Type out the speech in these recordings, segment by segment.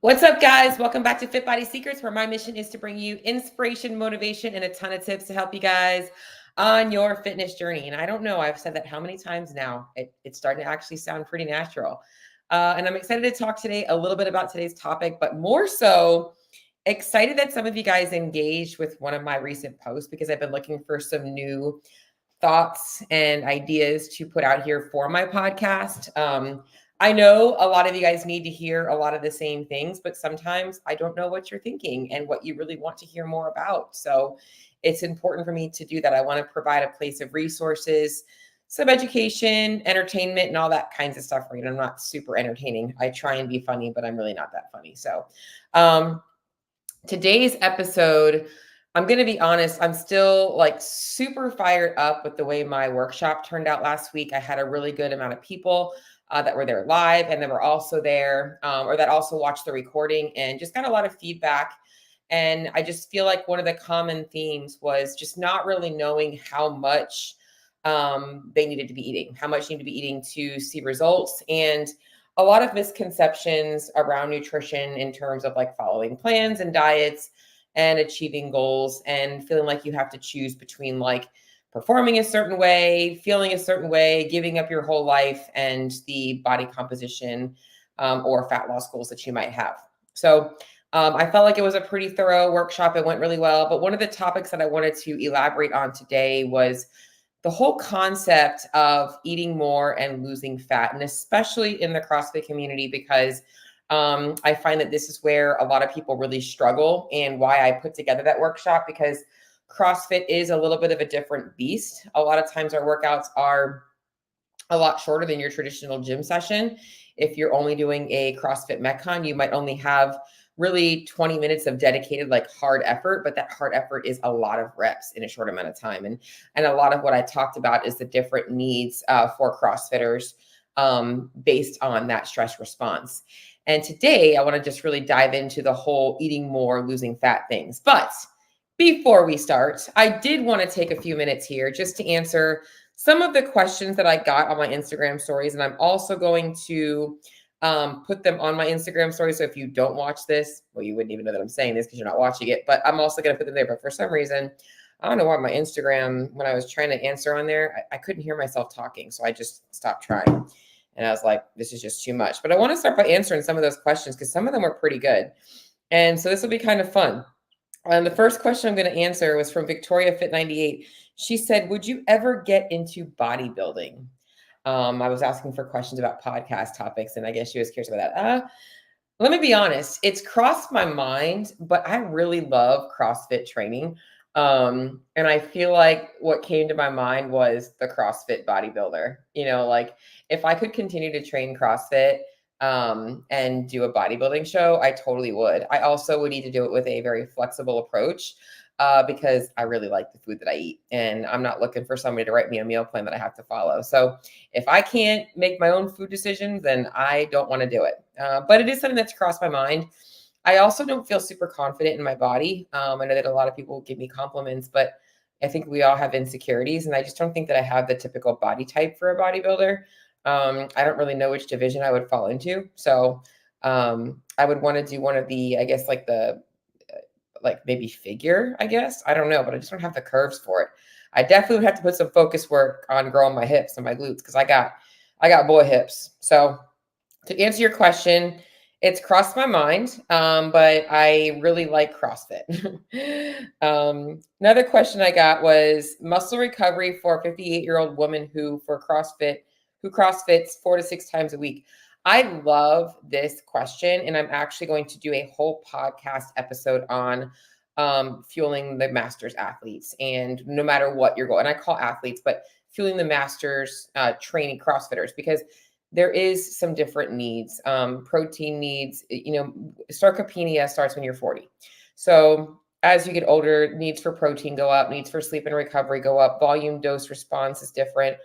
What's up, guys? Welcome back to Fit Body Secrets, where my mission is to bring you inspiration, motivation, and a ton of tips to help you guys on your fitness journey. And I don't know, I've said that how many times now? It's starting to actually sound pretty natural. And I'm excited to talk today a little bit about today's topic, but more so excited that some of you guys engaged with one of my recent posts because I've been looking for some new thoughts and ideas to put out here for my podcast. I know a lot of you guys need to hear a lot of the same things, but sometimes I don't know what you're thinking and what you really want to hear more about. So it's important for me to do that. I want to provide a place of resources, some education, entertainment, and all that kinds of stuff. Right? I'm not super entertaining. I try and be funny, but I'm really not that funny. So today's episode, I'm going to be honest, I'm still like super fired up with the way my workshop turned out last week. I had a really good amount of people that were there live and that were also there or that also watched the recording and just got a lot of feedback. And I just feel like one of the common themes was just not really knowing how much they needed to be eating, how much you need to be eating to see results, and a lot of misconceptions around nutrition in terms of like following plans and diets and achieving goals and feeling like you have to choose between like performing a certain way, feeling a certain way, giving up your whole life, and the body composition or fat loss goals that you might have. So I felt like it was a pretty thorough workshop. It went really well. But one of the topics that I wanted to elaborate on today was the whole concept of eating more and losing fat, and especially in the CrossFit community, because I find that this is where a lot of people really struggle and why I put together that workshop, because CrossFit is a little bit of a different beast. A lot of times our workouts are a lot shorter than your traditional gym session. If you're only doing a CrossFit Metcon, you might only have really 20 minutes of dedicated like hard effort, but that hard effort is a lot of reps in a short amount of time. And a lot of what I talked about is the different needs for CrossFitters based on that stress response. And today I want to just really dive into the whole eating more, losing fat things. But before we start, I did want to take a few minutes here just to answer some of the questions that I got on my Instagram stories. And I'm also going to put them on my Instagram story. So if you don't watch this, well, you wouldn't even know that I'm saying this because you're not watching it, but I'm also going to put them there. But for some reason, I don't know why my Instagram, when I was trying to answer on there, I couldn't hear myself talking. So I just stopped trying. And I was like, this is just too much. But I want to start by answering some of those questions because some of them were pretty good. And so this will be kind of fun. The first question I'm going to answer was from Victoria Fit 98. She said, would you ever get into bodybuilding? I was asking for questions about podcast topics, and I guess she was curious about that. Let me be honest. It's crossed my mind, but I really love CrossFit training. And I feel like what came to my mind was the CrossFit bodybuilder. You know, like if I could continue to train CrossFit and do a bodybuilding show, I totally would. I also would need to do it with a very flexible approach because I really like the food that I eat, and I'm not looking for somebody to write me a meal plan that I have to follow. So if I can't make my own food decisions, then I don't want to do it. But it is something that's crossed my mind. I also don't feel super confident in my body. I know that a lot of people give me compliments, but I think we all have insecurities, and I just don't think that I have the typical body type for a bodybuilder. I don't really know which division I would fall into. So I would want to do one of the, I guess, like the, like maybe figure, I guess. I don't know, but I just don't have the curves for it. I definitely would have to put some focus work on growing my hips and my glutes because I got boy hips. So to answer your question, it's crossed my mind, but I really like CrossFit. Another question I got was muscle recovery for a 58-year-old woman who CrossFits 4 to 6 times a week. I love this question, and I'm actually going to do a whole podcast episode on fueling the masters athletes, and no matter what you're going, and I call athletes, but fueling the masters training CrossFitters, because there is some different needs, protein needs. You know, sarcopenia starts when you're 40. So as you get older, needs for protein go up, needs for sleep and recovery go up, volume dose response is different.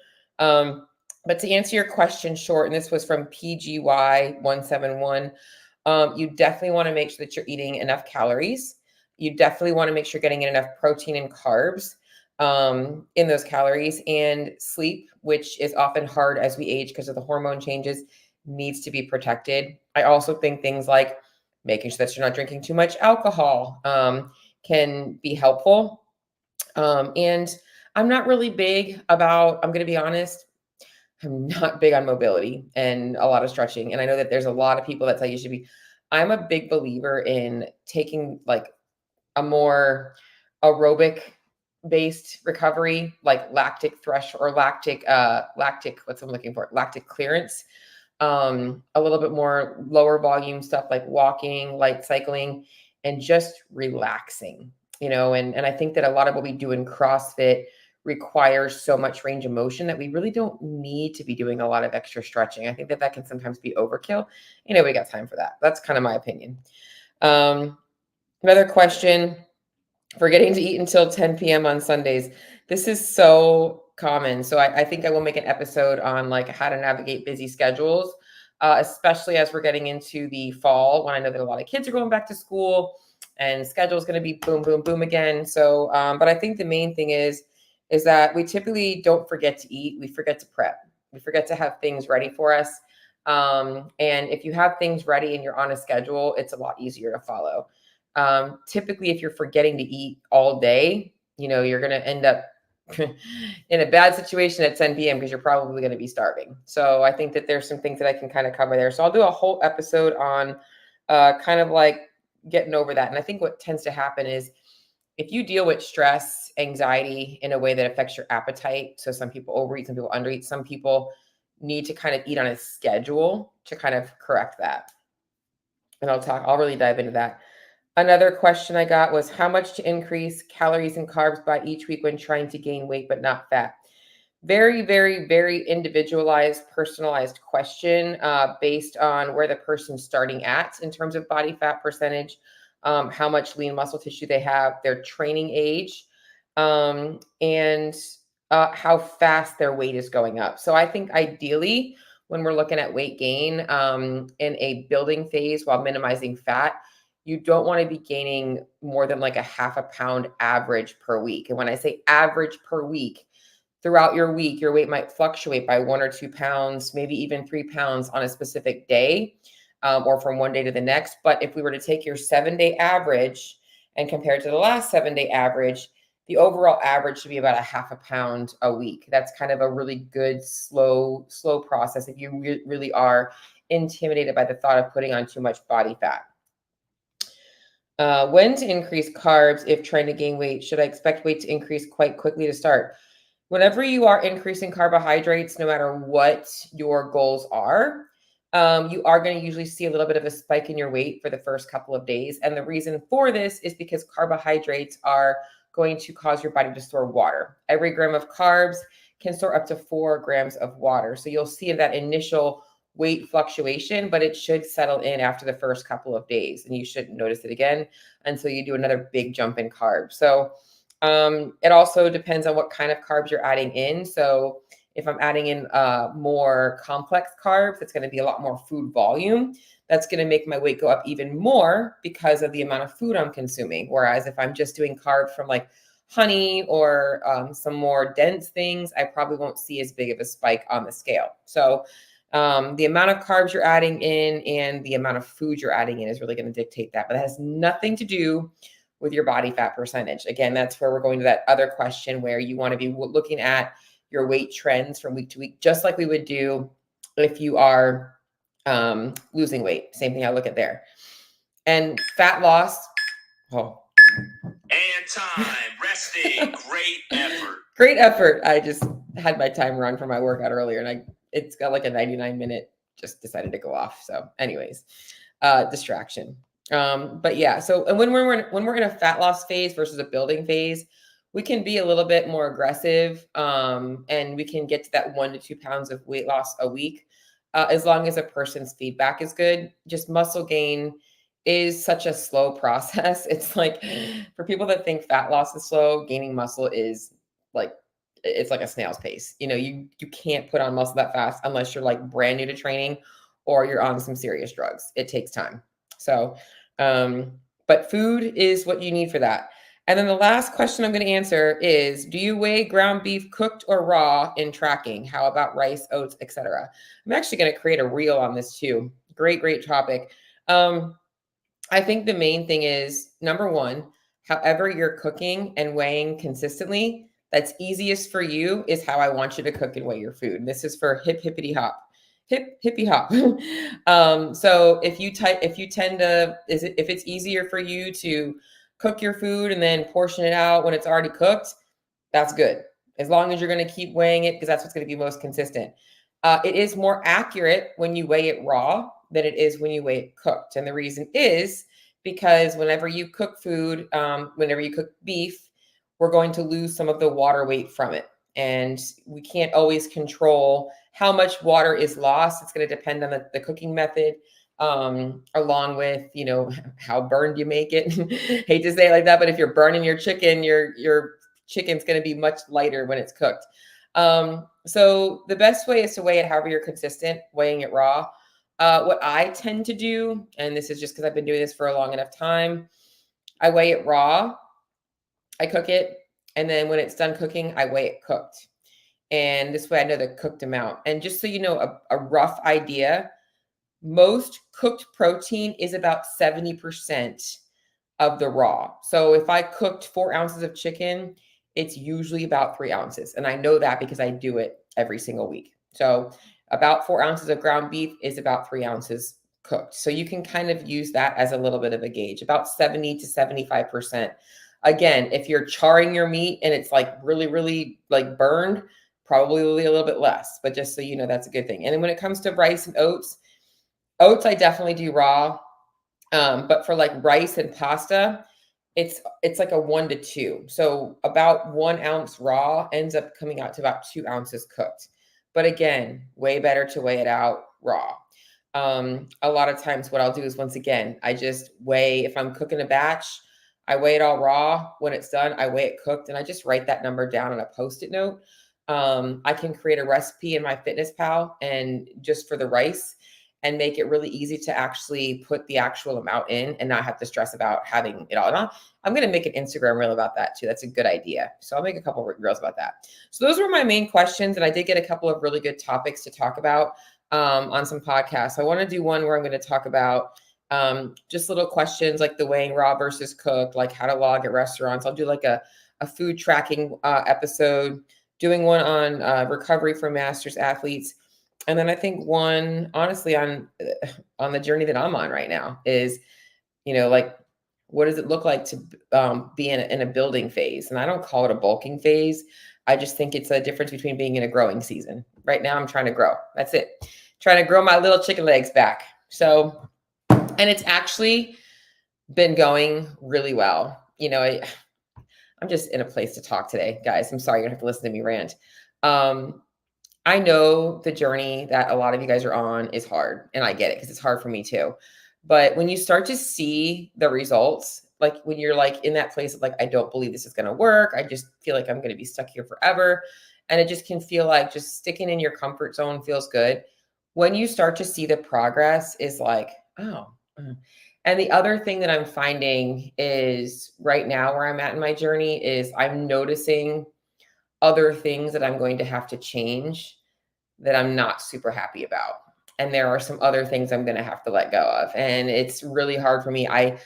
But to answer your question short, and this was from PGY171, you definitely want to make sure that you're eating enough calories. You definitely want to make sure you're getting in enough protein and carbs in those calories, and sleep, which is often hard as we age because of the hormone changes, needs to be protected. I also think things like making sure that you're not drinking too much alcohol can be helpful. And I'm not really big about, I'm going to be honest, I'm not big on mobility and a lot of stretching. And I know that there's a lot of people that tell you should be. I'm a big believer in taking like a more aerobic based recovery, like lactic thresh or lactic, what's I'm looking for, lactic clearance. A little bit more lower volume stuff like walking, light cycling, and just relaxing, and I think that a lot of what we do in CrossFit requires so much range of motion that we really don't need to be doing a lot of extra stretching. I think that that can sometimes be overkill. We got time for that. That's kind of my opinion. Another question: forgetting to eat until 10 p.m. on Sundays. This is so common. So I think I will make an episode on like how to navigate busy schedules, especially as we're getting into the fall when I know that a lot of kids are going back to school and schedule is going to be boom, boom, boom again. So, but I think the main thing is that we typically don't forget to eat. We forget to prep. We forget to have things ready for us. And if you have things ready and you're on a schedule, it's a lot easier to follow. Typically, if you're forgetting to eat all day, you're going to end up in a bad situation at 10 p.m. because you're probably going to be starving. So I think that there's some things that I can kind of cover there. So I'll do a whole episode on kind of like getting over that. And I think what tends to happen is if you deal with stress, anxiety in a way that affects your appetite, so some people overeat, some people undereat, some people need to kind of eat on a schedule to kind of correct that. And I'll really dive into that. Another question I got was how much to increase calories and carbs by each week when trying to gain weight but not fat. Very, very, very individualized, personalized question based on where the person's starting at in terms of body fat percentage, how much lean muscle tissue they have, their training age, and how fast their weight is going up. So I think ideally, when we're looking at weight gain in a building phase while minimizing fat, you don't want to be gaining more than like a half a pound average per week. And when I say average per week, throughout your week, your weight might fluctuate by 1 or 2 pounds, maybe even 3 pounds on a specific day or from one day to the next. But if we were to take your 7-day average and compare it to the last 7-day average, the overall average should be about a half a pound a week. That's kind of a really good, slow process if you really are intimidated by the thought of putting on too much body fat. When to increase carbs if trying to gain weight? Should I expect weight to increase quite quickly to start? Whenever you are increasing carbohydrates, no matter what your goals are, you are going to usually see a little bit of a spike in your weight for the first couple of days. And the reason for this is because carbohydrates are going to cause your body to store water. Every gram of carbs can store up to 4 grams of water. So you'll see that initial weight fluctuation, but it should settle in after the first couple of days. And you shouldn't notice it again until you do another big jump in carbs. So it also depends on what kind of carbs you're adding in. So if I'm adding in more complex carbs, it's going to be a lot more food volume. That's going to make my weight go up even more because of the amount of food I'm consuming. Whereas if I'm just doing carbs from like honey or some more dense things, I probably won't see as big of a spike on the scale. So the amount of carbs you're adding in and the amount of food you're adding in is really going to dictate that. But it has nothing to do with your body fat percentage. Again, that's where we're going to that other question where you want to be looking at your weight trends from week to week, just like we would do if you are losing weight. Same thing I look at there. And fat loss. Oh. And time, resting, great effort. Great effort. I just had my timer run for my workout earlier and it's got like a 99-minute, just decided to go off. So anyways, distraction. But yeah, so and when we're in a fat loss phase versus a building phase, we can be a little bit more aggressive, and we can get to that 1 to 2 pounds of weight loss a week, as long as a person's feedback is good. Just muscle gain is such a slow process. It's like for people that think fat loss is slow, gaining muscle is like it's like a snail's pace. You can't put on muscle that fast unless you're like brand new to training or you're on some serious drugs. It takes time. So, but food is what you need for that. And then the last question I'm going to answer is, do you weigh ground beef cooked or raw in tracking? How about rice, oats, etc.? I'm actually going to create a reel on this too. Great topic. I think the main thing is, number one, however you're cooking and weighing consistently, that's easiest for you is how I want you to cook and weigh your food. And this is for hippity hop, hippy hop. So if you tend to, if it's easier for you to cook your food and then portion it out when it's already cooked, that's good. As long as you're going to keep weighing it, because that's what's going to be most consistent. It is more accurate when you weigh it raw than it is when you weigh it cooked. And the reason is because whenever you cook food, whenever you cook beef, we're going to lose some of the water weight from it. And we can't always control how much water is lost. It's going to depend on the cooking method, along with, how burned you make it. Hate to say it like that, but if you're burning your chicken, your chicken's going to be much lighter when it's cooked. So the best way is to weigh it however you're consistent, weighing it raw. What I tend to do, and this is just because I've been doing this for a long enough time, I weigh it raw, I cook it, and then when it's done cooking, I weigh it cooked. And this way I know the cooked amount. And just so you know, a rough idea, most cooked protein is about 70% of the raw. So if I cooked 4 ounces of chicken, it's usually about 3 ounces. And I know that because I do it every single week. So about 4 ounces of ground beef is about 3 ounces cooked. So you can kind of use that as a little bit of a gauge, about 70 to 75%. Again, if you're charring your meat and it's like really, really like burned, probably a little bit less, but just so you know, that's a good thing. And then when it comes to rice and oats, I definitely do raw. But for like rice and pasta, it's like a 1 to 2. So about 1 ounce raw ends up coming out to about 2 ounces cooked. But again, way better to weigh it out raw. A lot of times what I'll do is, once again, I just weigh, if I'm cooking a batch, I weigh it all raw. When it's done, I weigh it cooked, and I just write that number down on a Post-it note. I can create a recipe in my MyFitnessPal and just for the rice, and make it really easy to actually put the actual amount in and not have to stress about having it all. And I'm going to make an Instagram reel about that too. That's a good idea. So I'll make a couple of reels about that. So those were my main questions. And I did get a couple of really good topics to talk about on some podcasts. I want to do one where I'm going to talk about just little questions like the weighing raw versus cooked, like how to log at restaurants. I'll do like a food tracking episode, doing one on recovery for masters athletes. And then I think one, honestly, on the journey that I'm on right now is, like, what does it look like to be in a building phase? And I don't call it a bulking phase. I just think it's a difference between being in a growing season. Right now, I'm trying to grow. That's it. Trying to grow my little chicken legs back. So, and it's actually been going really well. I'm just in a place to talk today, guys. I'm sorry, you're gonna have to listen to me rant. I know the journey that a lot of you guys are on is hard, and I get it because it's hard for me too. But when you start to see the results, like when you're like in that place of like, I don't believe this is going to work. I just feel like I'm going to be stuck here forever. And it just can feel like just sticking in your comfort zone feels good. When you start to see the progress is like, oh. And the other thing that I'm finding is right now where I'm at in my journey is I'm noticing other things that I'm going to have to change that I'm not super happy about. And there are some other things I'm going to have to let go of. And it's really hard for me. I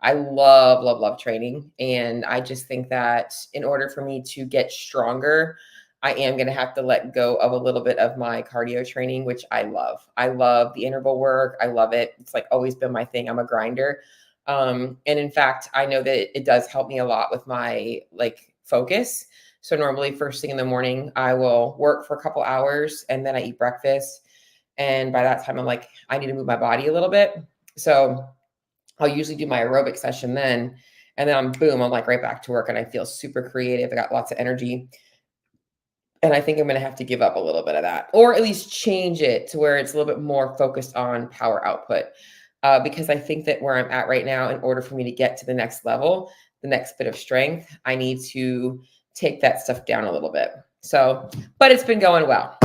love, love, love training. And I just think that in order for me to get stronger, I am going to have to let go of a little bit of my cardio training, which I love. I love the interval work. I love it. It's like always been my thing. I'm a grinder. And in fact, I know that it does help me a lot with my like focus. So normally first thing in the morning, I will work for a couple hours and then I eat breakfast. And by that time, I'm like, I need to move my body a little bit. So I'll usually do my aerobic session then. And then I'm like right back to work and I feel super creative. I got lots of energy. And I think I'm going to have to give up a little bit of that, or at least change it to where it's a little bit more focused on power output. Because I think that where I'm at right now, in order for me to get to the next level, the next bit of strength, I need to take that stuff down a little bit. So, but it's been going well.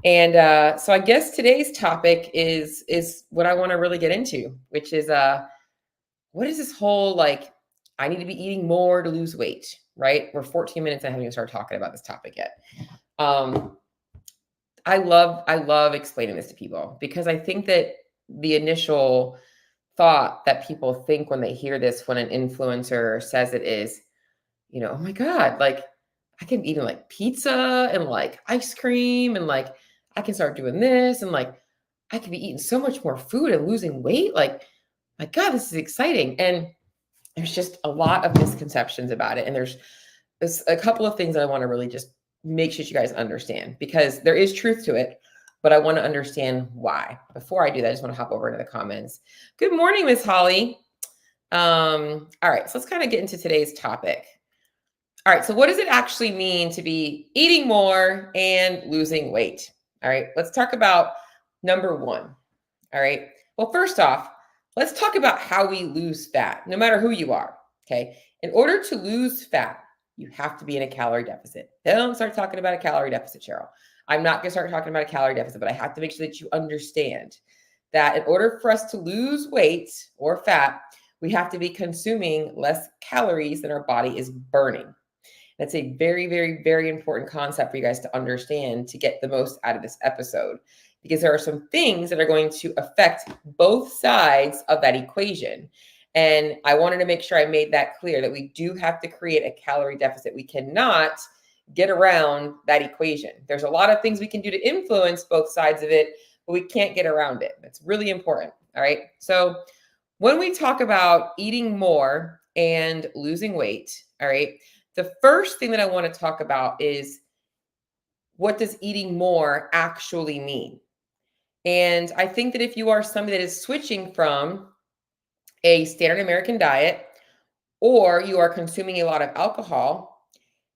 And so I guess today's topic is what I want to really get into, which is what is this whole like, I need to be eating more to lose weight, right? We're 14 minutes and I haven't even started talking about this topic yet. I love explaining this to people because I think that the initial thought that people think when they hear this, when an influencer says it is, oh my God, like I can be eating like pizza and like ice cream and like I can start doing this and like I could be eating so much more food and losing weight. Like, my God, this is exciting. And there's just a lot of misconceptions about it. And there's a couple of things that I want to really just make sure you guys understand, because there is truth to it, but I want to understand why. Before I do that, I just want to hop over into the comments. Good morning, Miss Holly. All right, so let's kind of get into today's topic. All right, so what does it actually mean to be eating more and losing weight? All right, let's talk about number one. All right, well, first off, let's talk about how we lose fat, no matter who you are. Okay, in order to lose fat, you have to be in a calorie deficit. Don't start talking about a calorie deficit, Cheryl. I'm not going to start talking about a calorie deficit, but I have to make sure that you understand that in order for us to lose weight or fat, we have to be consuming less calories than our body is burning. That's a very, very, very important concept for you guys to understand to get the most out of this episode, because there are some things that are going to affect both sides of that equation. And I wanted to make sure I made that clear, that we do have to create a calorie deficit. We cannot get around that equation. There's a lot of things we can do to influence both sides of it, but we can't get around it. That's really important. All right. So when we talk about eating more and losing weight, all right, the first thing that I want to talk about is, what does eating more actually mean? And I think that if you are somebody that is switching from a standard American diet, or you are consuming a lot of alcohol,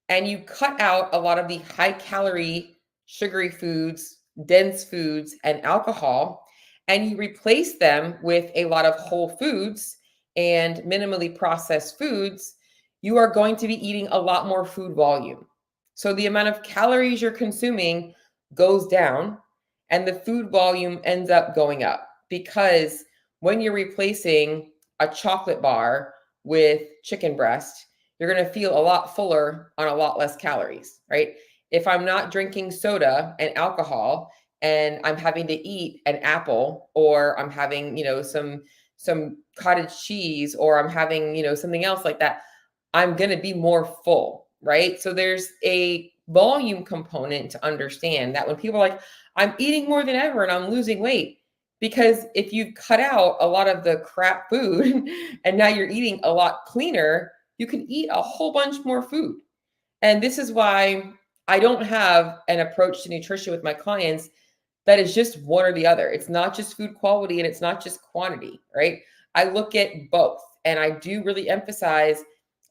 and you cut out a lot of the high calorie, sugary foods, dense foods, and alcohol, and you replace them with a lot of whole foods and minimally processed foods, you are going to be eating a lot more food volume. So the amount of calories you're consuming goes down and the food volume ends up going up, because when you're replacing a chocolate bar with chicken breast, you're going to feel a lot fuller on a lot less calories, right? If I'm not drinking soda and alcohol and I'm having to eat an apple, or I'm having, some cottage cheese, or I'm having, something else like that, I'm going to be more full, right? So there's a volume component to understand that when people are like, I'm eating more than ever and I'm losing weight, because if you cut out a lot of the crap food and now you're eating a lot cleaner, you can eat a whole bunch more food. And this is why I don't have an approach to nutrition with my clients that is just one or the other. It's not just food quality and it's not just quantity, right? I look at both, and I do really emphasize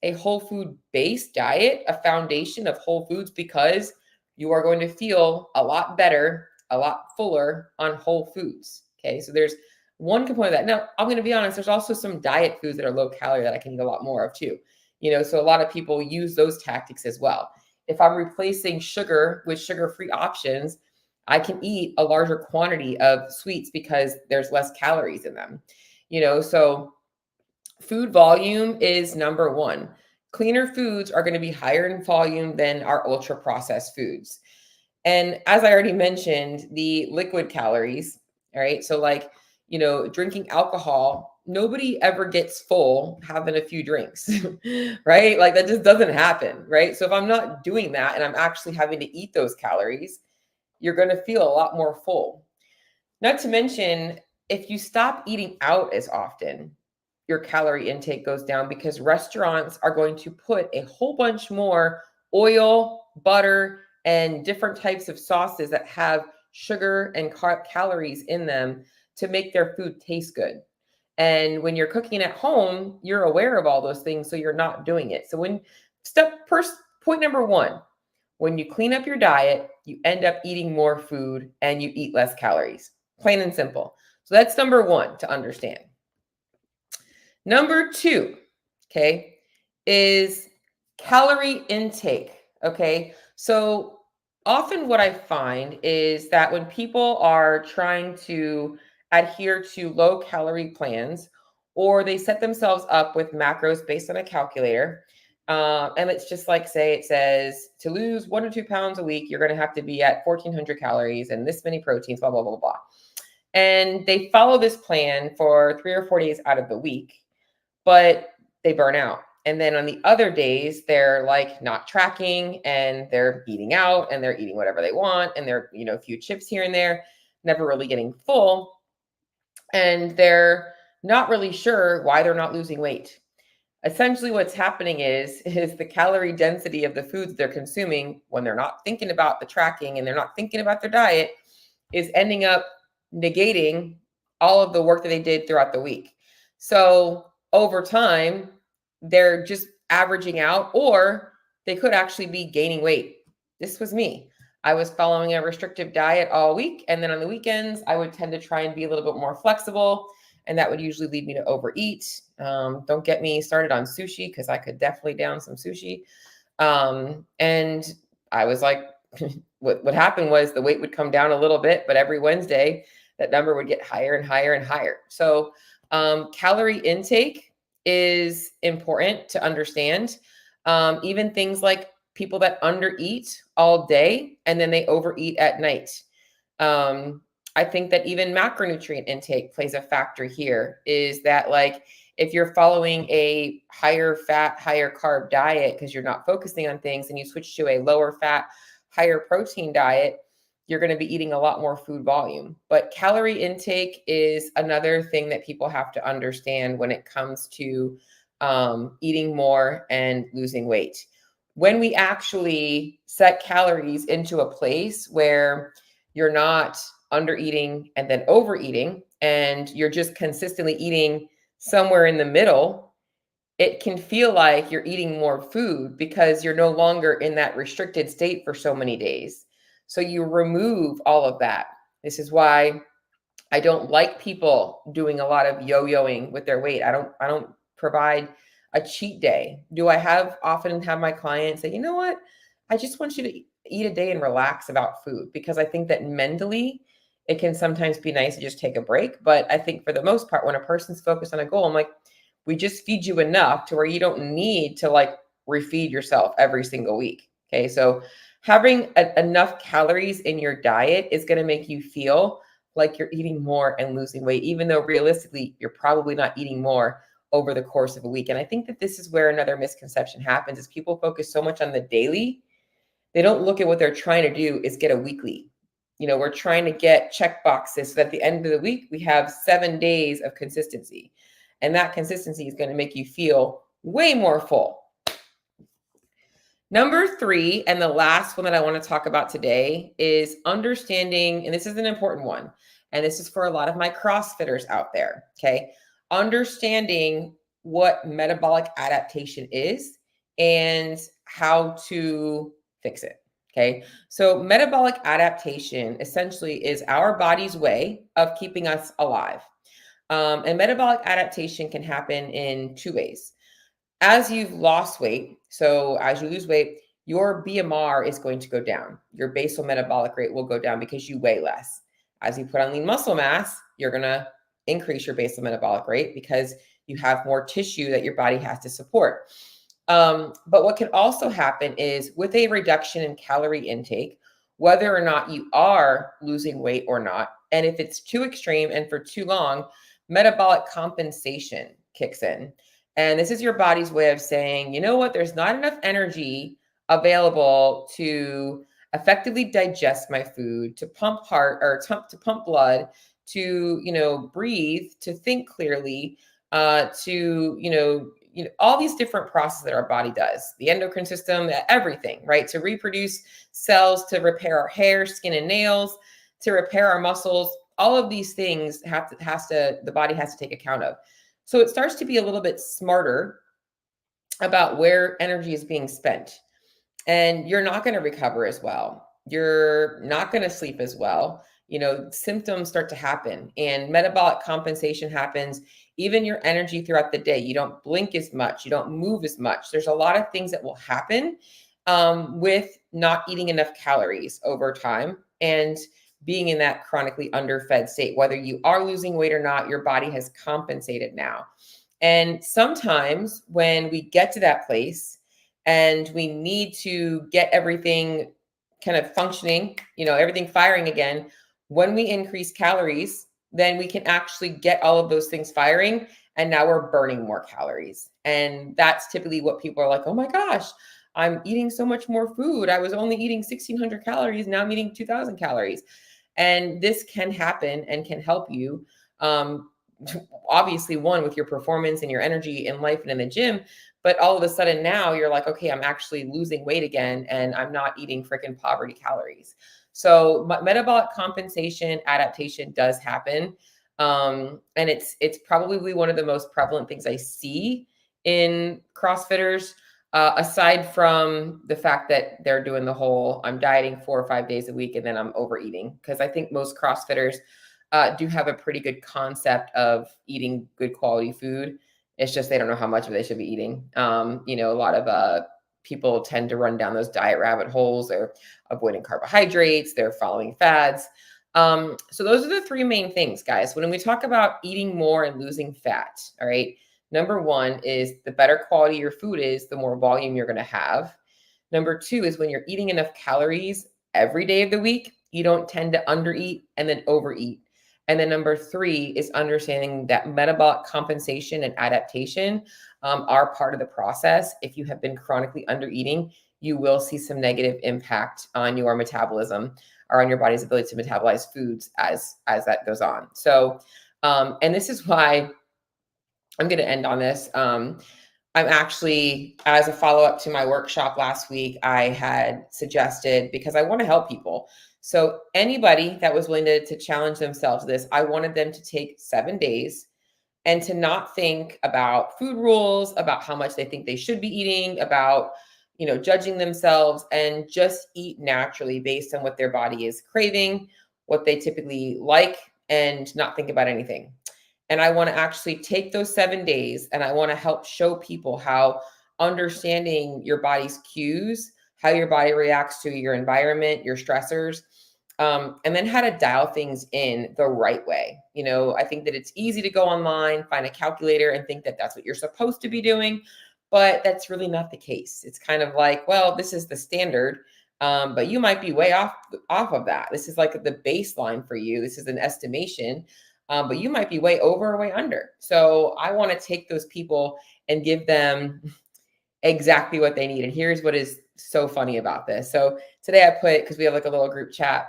a whole food based diet, a foundation of whole foods, because you are going to feel a lot better, a lot fuller on whole foods. Okay, so there's one component of that. Now, I'm going to be honest, there's also some diet foods that are low calorie that I can eat a lot more of too. So a lot of people use those tactics as well. If I'm replacing sugar with sugar-free options, I can eat a larger quantity of sweets because there's less calories in them. So food volume is number one. Cleaner foods are going to be higher in volume than our ultra processed foods. And as I already mentioned, the liquid calories, all right? So like, drinking alcohol, nobody ever gets full having a few drinks, right? Like that just doesn't happen, right? So if I'm not doing that and I'm actually having to eat those calories, you're going to feel a lot more full. Not to mention, if you stop eating out as often, your calorie intake goes down, because restaurants are going to put a whole bunch more oil, butter, and different types of sauces that have sugar and calories in them to make their food taste good. And when you're cooking at home, you're aware of all those things, so you're not doing it. So point number one, when you clean up your diet, you end up eating more food and you eat less calories. Plain and simple. So that's number one to understand. Number two, okay, is calorie intake. Okay. So often what I find is that when people are trying to adhere to low calorie plans, or they set themselves up with macros based on a calculator, and it's just like, say it says to lose 1 to 2 pounds a week, you're going to have to be at 1,400 calories and this many proteins, blah, blah, blah, blah. And they follow this plan for 3 or 4 days out of the week, but they burn out. And then on the other days, they're like not tracking and they're eating out and they're eating whatever they want. And they're, a few chips here and there, never really getting full. And they're not really sure why they're not losing weight. Essentially what's happening is the calorie density of the foods they're consuming when they're not thinking about the tracking and they're not thinking about their diet is ending up negating all of the work that they did throughout the week. So over time, they're just averaging out, or they could actually be gaining weight. This was me. I was following a restrictive diet all week. And then on the weekends, I would tend to try and be a little bit more flexible. And that would usually lead me to overeat. Don't get me started on sushi, because I could definitely down some sushi. And I was like, what happened was the weight would come down a little bit, but every Wednesday, that number would get higher and higher and higher. So calorie intake is important to understand. Even things like people that undereat all day and then they overeat at night. I think that even macronutrient intake plays a factor here, is that like if you're following a higher fat, higher carb diet because you're not focusing on things, and you switch to a lower fat, higher protein diet, you're going to be eating a lot more food volume. But calorie intake is another thing that people have to understand when it comes to eating more and losing weight. When we actually set calories into a place where you're not under eating and then overeating, and you're just consistently eating somewhere in the middle, it can feel like you're eating more food because you're no longer in that restricted state for so many days. So you remove all of that. This is why I don't like people doing a lot of yo-yoing with their weight. I don't provide a cheat day. Do I often have my clients say, you know what? I just want you to eat a day and relax about food, because I think that mentally it can sometimes be nice to just take a break. But I think for the most part, when a person's focused on a goal, I'm like, we just feed you enough to where you don't need to like refeed yourself every single week. Okay. So having enough calories in your diet is going to make you feel like you're eating more and losing weight, even though realistically, you're probably not eating more over the course of a week. And I think that this is where another misconception happens, is people focus so much on the daily. They don't look at what they're trying to do is get a weekly. We're trying to get check boxes so that at the end of the week, we have 7 days of consistency. And that consistency is going to make you feel way more full. Number 3, and the last one that I want to talk about today, is understanding, and this is an important one, and this is for a lot of my CrossFitters out there, okay? Understanding what metabolic adaptation is and how to fix it, okay? So metabolic adaptation essentially is our body's way of keeping us alive. And metabolic adaptation can happen in 2 ways. As you've lost weight, so as you lose weight, your BMR is going to go down. Your basal metabolic rate will go down because you weigh less. As you put on lean muscle mass, you're going to increase your basal metabolic rate because you have more tissue that your body has to support. But what can also happen is with a reduction in calorie intake, whether or not you are losing weight or not, and if it's too extreme and for too long, metabolic compensation kicks in. And this is your body's way of saying, you know what, there's not enough energy available to effectively digest my food, to pump heart, or to pump blood, to, breathe, to think clearly, to, all these different processes that our body does, the endocrine system, everything, right? To reproduce cells, to repair our hair, skin, and nails, to repair our muscles. All of these things the body has to take account of. So it starts to be a little bit smarter about where energy is being spent. And you're not going to recover as well. You're not going to sleep as well. Symptoms start to happen, and metabolic compensation happens. Even your energy throughout the day, you don't blink as much, you don't move as much. There's a lot of things that will happen with not eating enough calories over time and being in that chronically underfed state. Whether you are losing weight or not, your body has compensated now. And sometimes when we get to that place and we need to get everything kind of functioning, everything firing again, when we increase calories, then we can actually get all of those things firing. And now we're burning more calories. And that's typically what people are like, oh my gosh, I'm eating so much more food. I was only eating 1,600 calories. Now I'm eating 2,000 calories. And this can happen and can help you. Obviously, one, with your performance and your energy in life and in the gym. But all of a sudden now you're like, okay, I'm actually losing weight again and I'm not eating freaking poverty calories. So metabolic compensation adaptation does happen. And it's probably one of the most prevalent things I see in CrossFitters, aside from the fact that they're doing the whole I'm dieting 4 or 5 days a week and then I'm overeating. Because I think most CrossFitters do have a pretty good concept of eating good quality food. It's just they don't know how much of it they should be eating. A lot of people tend to run down those diet rabbit holes. They're avoiding carbohydrates. They're following fads. So those are the three main things, guys. When we talk about eating more and losing fat, all right, number one is the better quality your food is, the more volume you're going to have. Number two is when you're eating enough calories every day of the week, you don't tend to undereat and then overeat. And then number three is understanding that metabolic compensation and adaptation are part of the process. If you have been chronically undereating, you will see some negative impact on your metabolism or on your body's ability to metabolize foods as that goes on. So, and this is why I'm going to end on this. I'm actually, as a follow-up to my workshop last week, I had suggested, because I want to help people. So anybody that was willing to challenge themselves to this, I wanted them to take 7 days and to not think about food rules, about how much they think they should be eating, about, judging themselves, and just eat naturally based on what their body is craving, what they typically like, and not think about anything. And I want to actually take those 7 days and I want to help show people how understanding your body's cues, how your body reacts to your environment, your stressors, and then how to dial things in the right way. I think that it's easy to go online, find a calculator, and think that that's what you're supposed to be doing, but that's really not the case. It's kind of like, well, this is the standard, but you might be way off of that. This is like the baseline for you. This is an estimation. But you might be way over or way under. So I want to take those people and give them exactly what they need. And here's what is so funny about this. So today I put, because we have like a little group chat,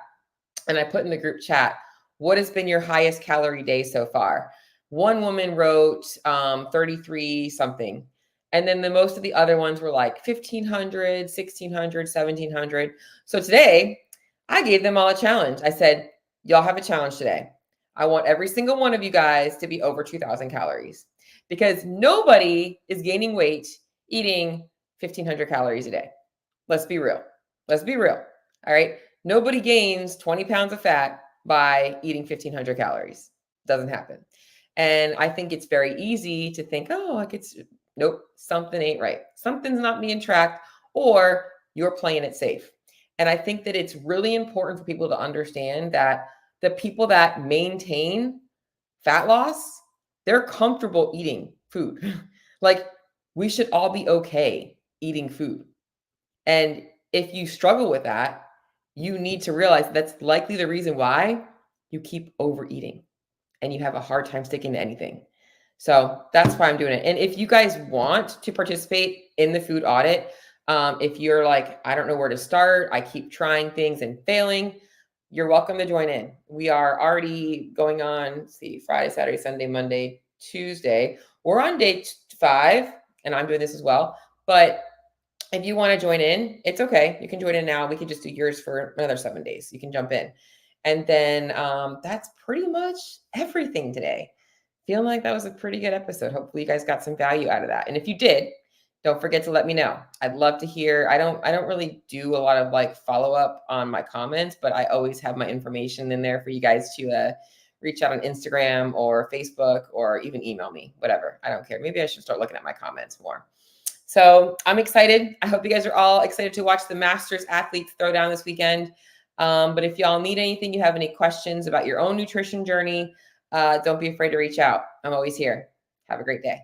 and I put in the group chat, what has been your highest calorie day so far? One woman wrote 33 something. And then most of the other ones were like 1,500, 1,600, 1,700. So today I gave them all a challenge. I said, y'all have a challenge today. I want every single one of you guys to be over 2,000 calories, because nobody is gaining weight eating 1,500 calories a day. Let's be real. Let's be real. All right. Nobody gains 20 pounds of fat by eating 1,500 calories. Doesn't happen. And I think it's very easy to think, oh, like nope, something ain't right. Something's not being tracked, or you're playing it safe. And I think that it's really important for people to understand that the people that maintain fat loss, they're comfortable eating food. Like, we should all be okay eating food. And if you struggle with that, you need to realize that's likely the reason why you keep overeating and you have a hard time sticking to anything. So that's why I'm doing it. And if you guys want to participate in the food audit, if you're like, I don't know where to start, I keep trying things and failing, you're welcome to join in. We are already going on, Friday, Saturday, Sunday, Monday, Tuesday. We're on day 5, and I'm doing this as well. But if you want to join in, it's okay. You can join in now. We can just do yours for another 7 days. You can jump in. And then that's pretty much everything today. Feeling like that was a pretty good episode. Hopefully you guys got some value out of that. And if you did, don't forget to let me know. I'd love to hear. I don't really do a lot of like follow up on my comments, but I always have my information in there for you guys to reach out on Instagram or Facebook, or even email me, whatever. I don't care. Maybe I should start looking at my comments more. So I'm excited. I hope you guys are all excited to watch the Masters athletes throw down this weekend. But if y'all need anything, you have any questions about your own nutrition journey, don't be afraid to reach out. I'm always here. Have a great day.